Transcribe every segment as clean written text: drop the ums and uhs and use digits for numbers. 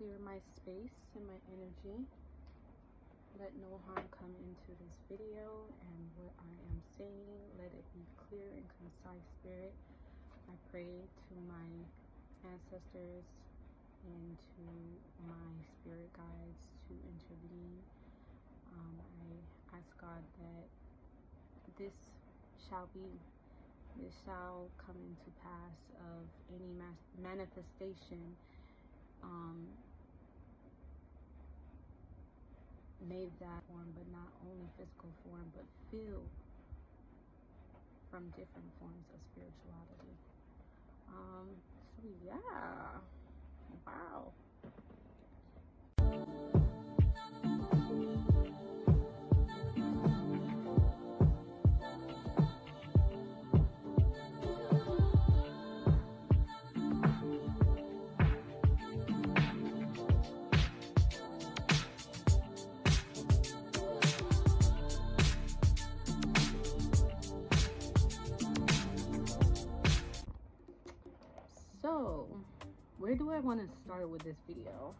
clear my space and my energy. Let no harm come into this video, and what I am saying, let it be clear and concise, Spirit. I pray to my ancestors and to my spirit guides to intervene. I ask God that this shall come into pass of any manifestation made that form, but not only physical form, but feel from different forms of spirituality. So yeah, wow. So, where do I want to start with this video?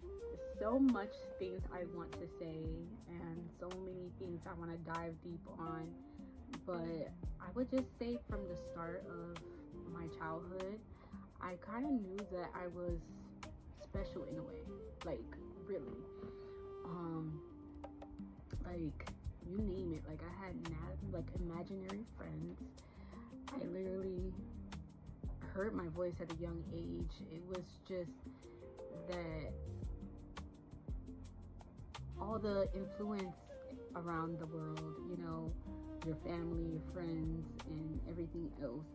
There's so much things I want to say and so many things I want to dive deep on, but I would just say from the start of my childhood, I kind of knew that I was special in a way, like really, like you name it. Like I had like imaginary friends. I literally heard my voice at a young age. It was just that all the influence around the world, you know, your family, your friends, and everything else,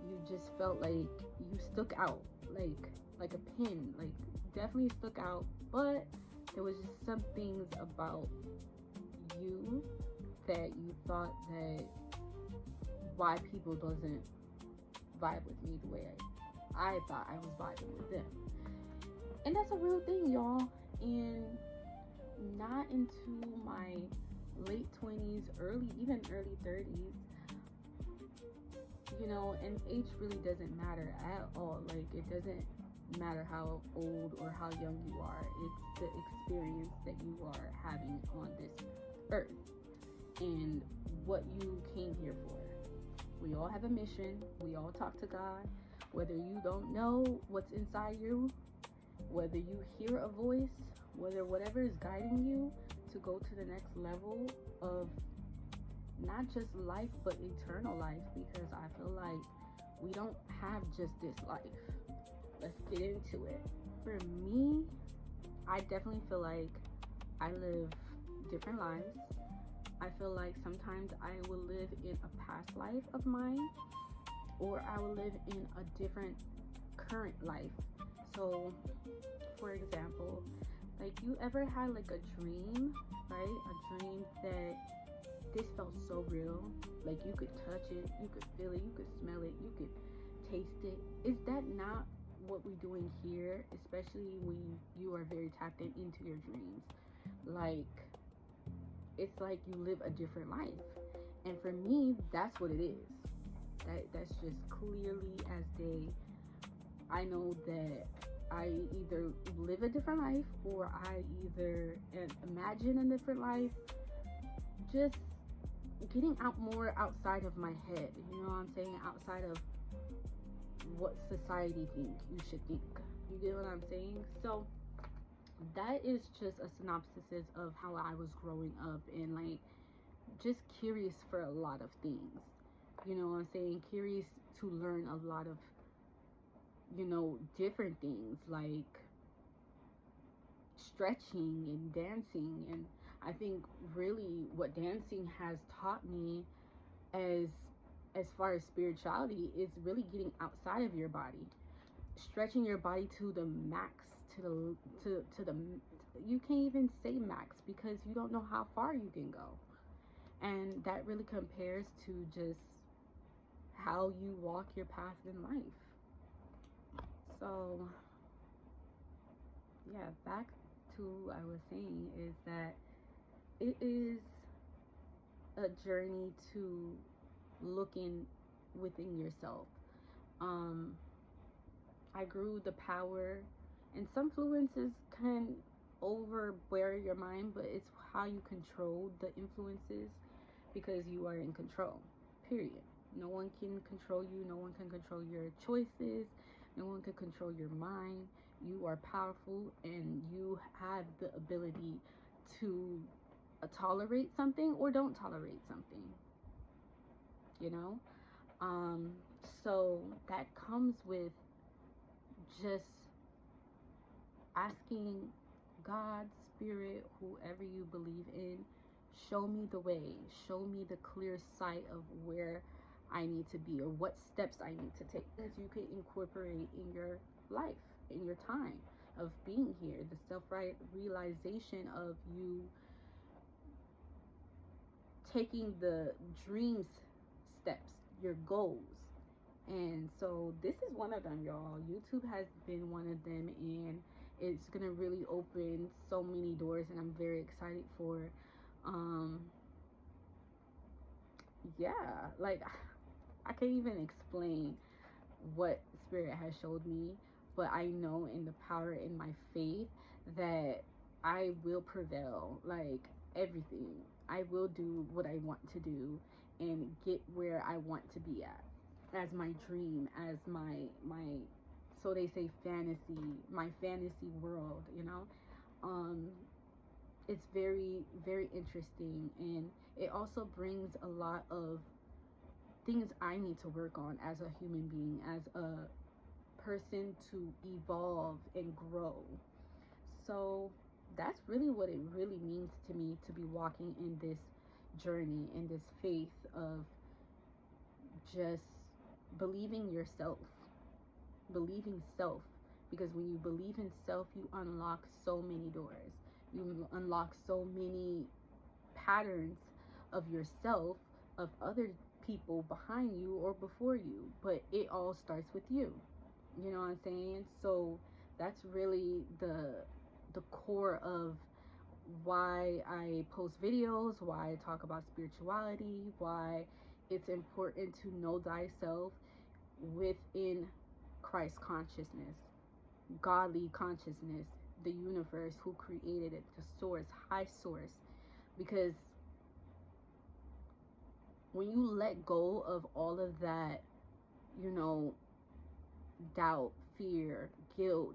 you just felt like you stuck out, like a pin, like definitely stuck out. But there was just some things about you that you thought that why people doesn't vibe with me the way I thought I was vibing with them. And that's a real thing, y'all. And not into my late 20s, even early 30s, you know, and age really doesn't matter at all. Like, it doesn't matter how old or how young you are. It's the experience that you are having on this earth and what you came here for. We all have a mission. We all talk to God. Whether you don't know what's inside you, whether you hear a voice, whether whatever is guiding you to go to the next level of not just life, but eternal life, because I feel like we don't have just this life. Let's get into it. For me, I definitely feel like I live different lives. I feel like sometimes I will live in a past life of mine, or I will live in a different current life. So, for example, like, you ever had like a dream, right? A dream that this felt so real. Like, you could touch it, you could feel it, you could smell it, you could taste it. Is that not what we're doing here? Especially when you are very tapped into your dreams. Like, it's like you live a different life. And for me, that's what it is. That's just clearly as day. I know that I either live a different life, or I either imagine a different life. Just getting out more outside of my head, you know what I'm saying? Outside of what society think you should think. You get what I'm saying? So that is just a synopsis of how I was growing up, and like just curious for a lot of things. You know what I'm saying? Curious to learn a lot of, you know, different things like stretching and dancing. And I think really what dancing has taught me as far as spirituality is really getting outside of your body, stretching your body to the max, to the you can't even say max, because you don't know how far you can go. And that really compares to just how you walk your path in life. So yeah, back to what I was saying is that it is a journey to looking within yourself. I grew the power And some influences can overbear your mind, but it's how you control the influences, because you are in control, period. No one can control you, no one can control your choices, no one can control your mind. You are powerful, and you have the ability to tolerate something or don't tolerate something, you know. um so that comes with just asking God, spirit, whoever you believe in, show me the way, show me the clear sight of where I need to be or what steps I need to take, that you can incorporate in your life, in your time of being here. The self-realization of you taking the dreams steps, your goals. And so this is one of them, y'all. YouTube has been one of them, and it's gonna really open so many doors, and I'm very excited for yeah, like I can't even explain what spirit has showed me, but I know in the power in my faith that I will prevail. Like everything, I will do what I want to do and get where I want to be at, as my dream, as my so they say fantasy, my fantasy world, you know. um it's very, very interesting, and it also brings a lot of things I need to work on as a human being, as a person, to evolve and grow. So that's really what it really means to me to be walking in this journey, in this faith of just believing yourself, believing self. Because when you believe in self, you unlock so many doors. You unlock so many patterns of yourself, of other people behind you or before you, but it all starts with you. You know what I'm saying? So that's really the core of why I post videos, why I talk about spirituality, why it's important to know thyself within Christ consciousness, godly consciousness, the universe, who created it, the source, high source. Because when you let go of all of that, you know, doubt, fear, guilt,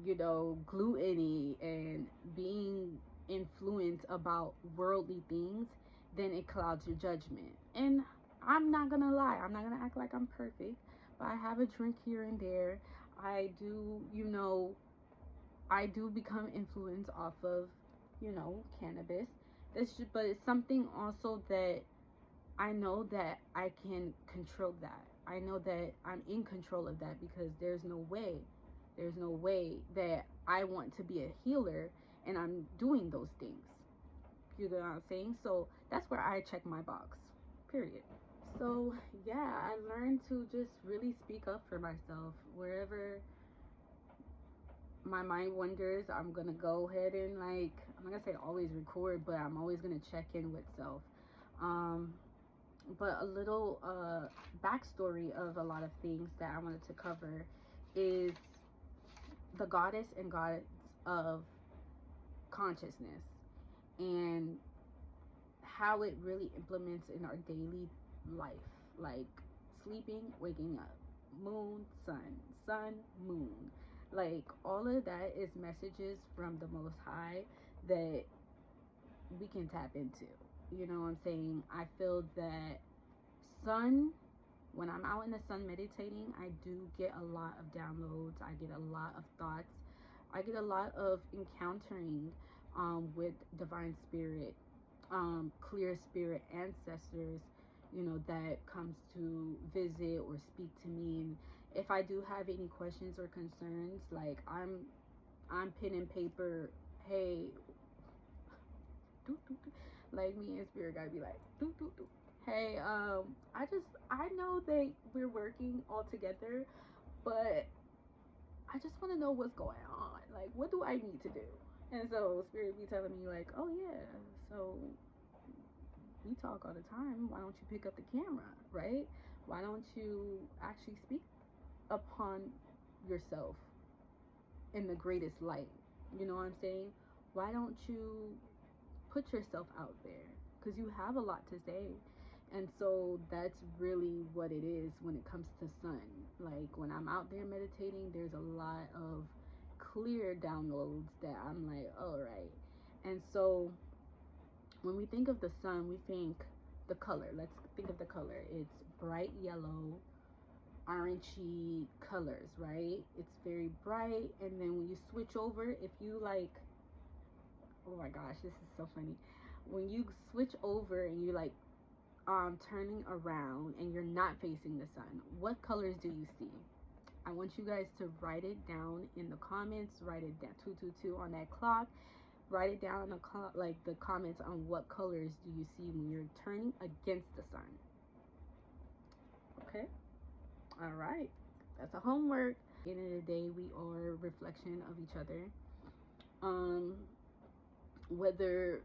you know, gluttony, and being influenced about worldly things, then it clouds your judgment. And I'm not gonna lie, I'm not gonna act like I'm perfect, but I have a drink here and there. I do, you know, I do become influenced off of, you know, cannabis. But it's something also that I know that I can control that. I know that I'm in control of that, because there's no way that I want to be a healer and I'm doing those things. You know what I'm saying? So that's where I check my box, period. So yeah, I learned to just really speak up for myself. Wherever my mind wanders, I'm gonna go ahead and, like, I'm not gonna say always record, but I'm always gonna check in with self. But a little backstory of a lot of things that I wanted to cover is the goddess and gods of consciousness, and how it really implements in our daily life, like sleeping, waking up, moon, sun, moon. Like all of that is messages from the Most High that we can tap into. You know what I'm saying? I feel that sun, when I'm out in the sun meditating, I do get a lot of downloads. I get a lot of thoughts. I get a lot of encountering with divine spirit, clear spirit ancestors, you know, that comes to visit or speak to me. And if I do have any questions or concerns, like I'm pen and paper. Hey, like me and spirit guy be like, hey, I know that we're working all together, but I just want to know what's going on. Like, what do I need to do? And so spirit be telling me like, oh yeah, so we talk all the time. Why don't you pick up the camera, right? Why don't you actually speak upon yourself? in the greatest light. You know what I'm saying? Why don't you put yourself out there? Because you have a lot to say. And so that's really what it is when it comes to sun. Like when I'm out there meditating, there's a lot of clear downloads that I'm like, all right. And so when we think of the sun, we think the color. Let's think of the color. It's bright yellow, orangey colors, right? It's very bright. And then when you switch over, if you like, oh my gosh, this is so funny. When you switch over and you like turning around and you're not facing the sun, what colors do you see? I want you guys to write it down in the comments. Write it down, 222 on that clock. Write it down in the comments on what colors do you see when you're turning against the sun. Okay, all right, that's a homework. At the end of the day, we are a reflection of each other. Whether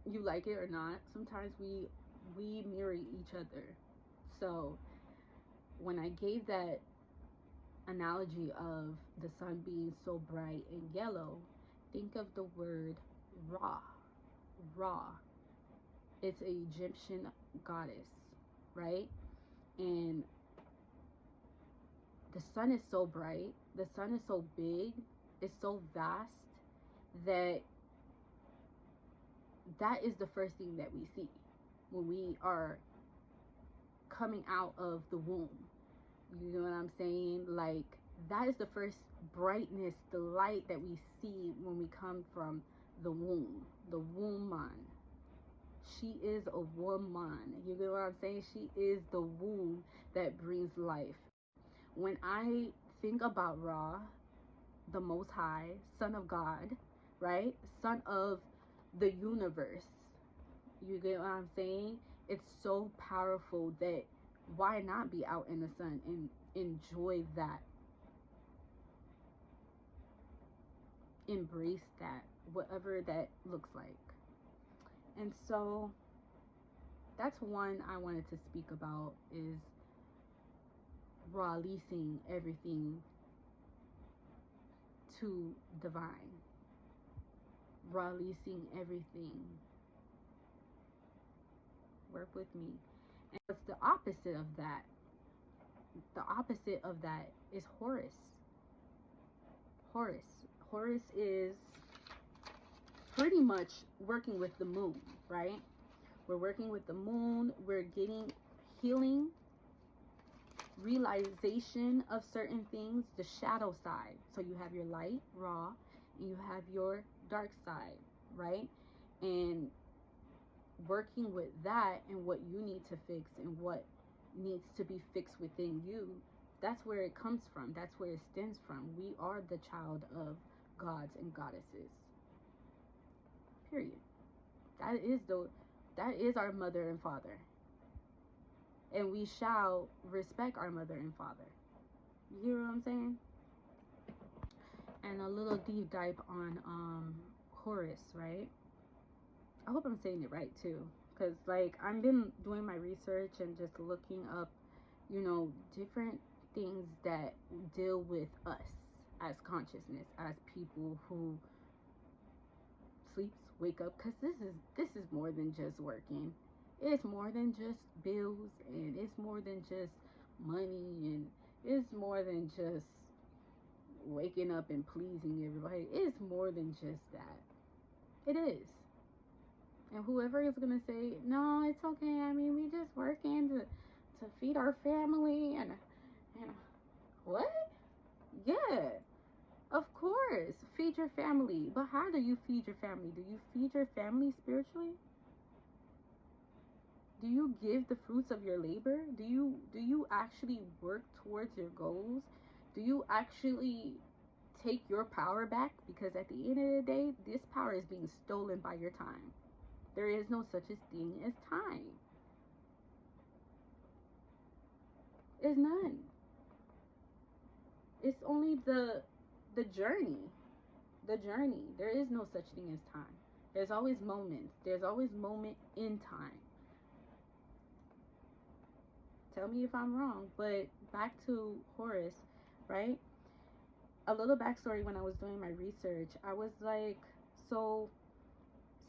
you like it or not, sometimes we mirror each other. So when I gave that analogy of the sun being so bright and yellow, think of the word Ra. Ra. It's an Egyptian goddess, right? And the sun is so bright, the sun is so big, it's so vast that is the first thing that we see when we are coming out of the womb. You know what I'm saying? Like, that is the first brightness, the light that we see when we come from the womb. The woman. She is a woman. You know what I'm saying? She is the womb that brings life. When I think about Ra, the Most High, Son of God, right? Son of the universe. You get what I'm saying? It's so powerful that why not be out in the sun and enjoy that? Embrace that, whatever that looks like. And so that's one I wanted to speak about, is releasing everything to divine. Releasing everything. Work with me. And what's the opposite of that? The opposite of that is Horus. Horus is pretty much working with the moon, right? We're working with the moon. We're getting healing, realization of certain things, the shadow side. So you have your light, Ra, and you have your dark side, right? And working with that and what you need to fix and what needs to be fixed within you, that's where it comes from. That's where it stems from. We are the child of gods and goddesses. Period. That is our mother and father. And we shall respect our mother and father. You hear what I'm saying? And a little deep dive on Horus, right? I hope I'm saying it right too, because like I've been doing my research and just looking up, you know, different things that deal with us as consciousness, as people who sleeps, wake up, because this is more than just working. It's more than just bills, and it's more than just money, and it's more than just waking up and pleasing everybody. It's more than just that. It is. And whoever is going to say, no, it's okay. I mean, we just working to feed our family and what? Yeah, of course. Feed your family. But how do you feed your family? Do you feed your family spiritually? Do you give the fruits of your labor? Do you actually work towards your goals? Do you actually take your power back? Because at the end of the day, this power is being stolen by your time. There is no such a thing as time. There's none. It's only the journey. The journey. There is no such thing as time. There's always moments. There's always moment in time. Tell me if I'm wrong, but back to Horus, right? a little backstory. When I was doing my research, I was like, so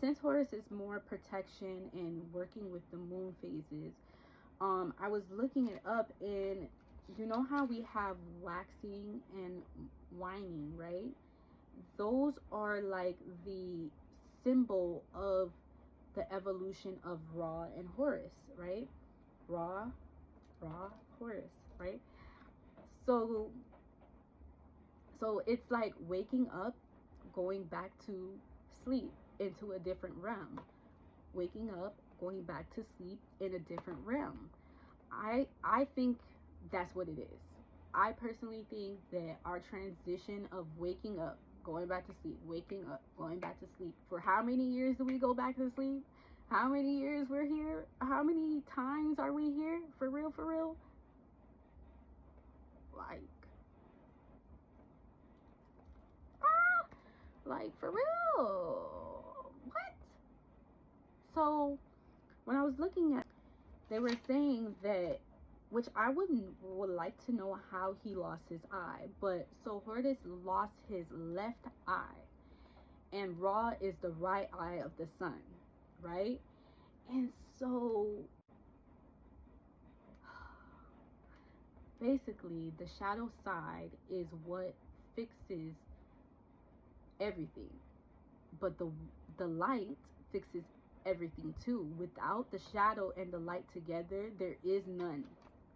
since Horus is more protection and working with the moon phases, I was looking it up, and you know how we have waxing and waning, right? Those are like the symbol of the evolution of Ra and Horus, right? Ra, Horus, right? So it's like waking up, going back to sleep into a different realm. Waking up, going back to sleep in a different realm. I think that's what it is. I personally think that our transition of waking up, going back to sleep, waking up, going back to sleep. For how many years do we go back to sleep? How many years we're here? How many times are we here? For real, for real? Like for real. What? So when I was looking at, they were saying that, which I would like to know how he lost his eye. But so Horus lost his left eye, and Ra is the right eye of the sun, right? And so basically, the shadow side is what fixes everything, but the light fixes everything too. Without the shadow and the light together, there is none,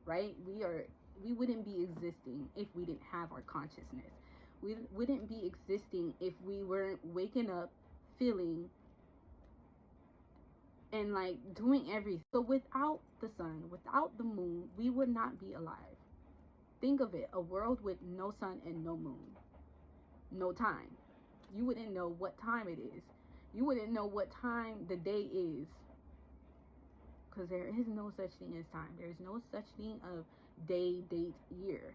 right? We wouldn't be existing if we didn't have our consciousness. We wouldn't be existing if we weren't waking up, feeling, and like doing everything. So without the sun, without the moon, we would not be alive. Think of it, a world with no sun and no moon, no time. You wouldn't know what time it is. You wouldn't know what time the day is, because there is no such thing as time. There's no such thing of day, date, year.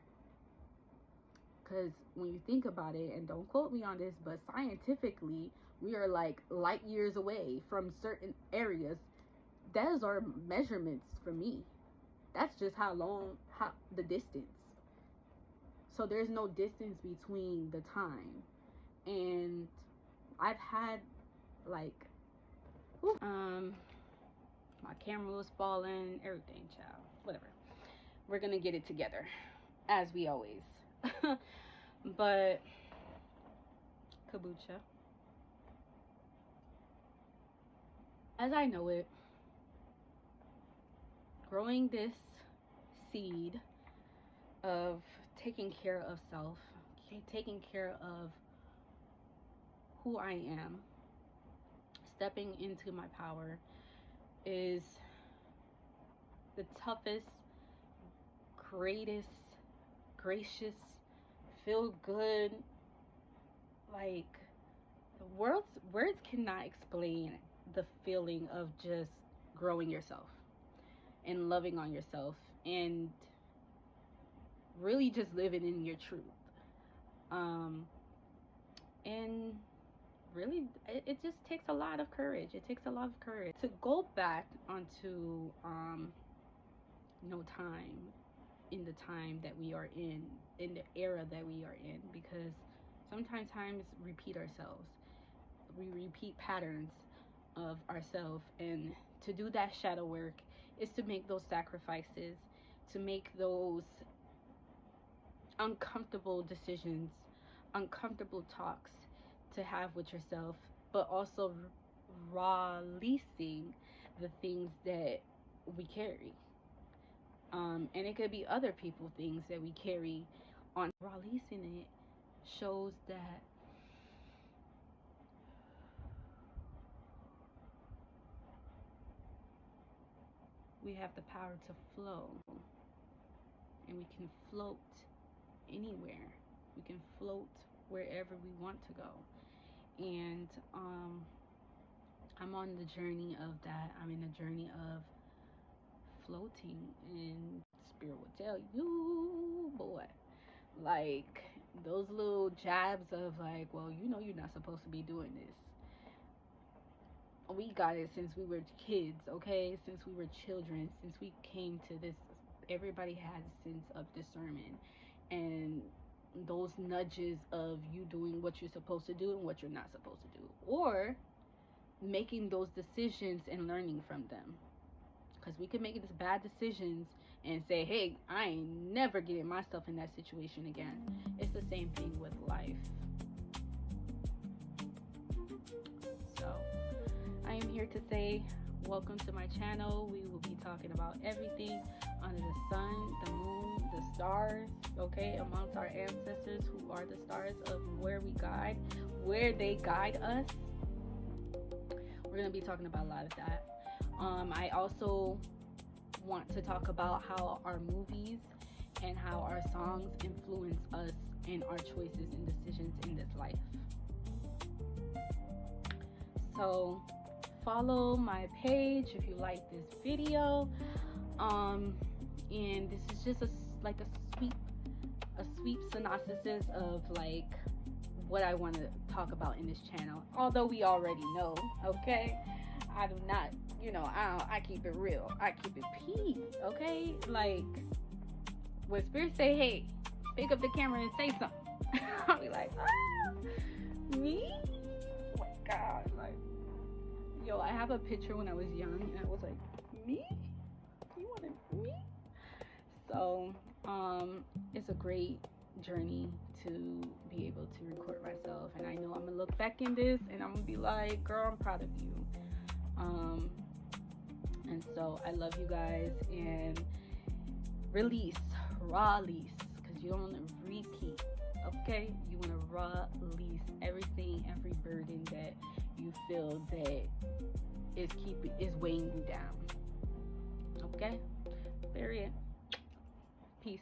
Because when you think about it, and don't quote me on this, but scientifically, we are like light years away from certain areas. Those are measurements for me. That's just how the distance. So there's no distance between the time. And I've had like, my camera was falling, everything, child, whatever. We're gonna get it together, as we always. But kombucha, as I know it, growing this seed of taking care of self, taking care of who I am, stepping into my power, is the toughest, greatest, gracious, feel good, like the words cannot explain the feeling of just growing yourself and loving on yourself and really just living in your truth. And really, it just takes a lot of courage. It takes a lot of courage to go back onto time, in the time that we are in the era that we are in, because sometimes times repeat ourselves. We repeat patterns of ourselves, and to do that shadow work is to make those sacrifices, to make those uncomfortable decisions, uncomfortable talks to have with yourself, but also releasing the things that we carry. And it could be other people things that we carry on. Releasing it shows that we have the power to flow, and we can float anywhere. We can float wherever we want to go. And I'm on the journey of that. I'm in the journey of floating, and spirit will tell you, boy, like those little jabs of like, well, you're not supposed to be doing this. We got it since we were kids, okay? Since we were children, since we came to this, everybody has a sense of discernment. And those nudges of you doing what you're supposed to do and what you're not supposed to do, or making those decisions and learning from them. Because we can make these bad decisions and say, hey, I ain't never getting myself in that situation again. It's the same thing with life. So I am here to say welcome to my channel. We will be talking about everything under the sun, the moon, the stars, okay, amongst our ancestors who are the stars of where they guide us. We're going to be talking about a lot of that. I also want to talk about how our movies and how our songs influence us in our choices and decisions in this life. So follow my page if you like this video. And this is just a sweet synopsis of like what I want to talk about in this channel. Although we already know, okay? I do not, I keep it real. I keep it peace, okay? Like, when spirits say, hey, pick up the camera and say something, I'll be like, me? Oh my God, like, yo, I have a picture when I was young, and I was like, me? You wanted me? So, it's a great journey to be able to record myself, and I know I'm gonna look back in this, and I'm gonna be like, girl, I'm proud of you. And so I love you guys, and release, because you don't want to repeat, okay? You want to release everything, every burden that you feel that is weighing you down, okay? Period. Peace.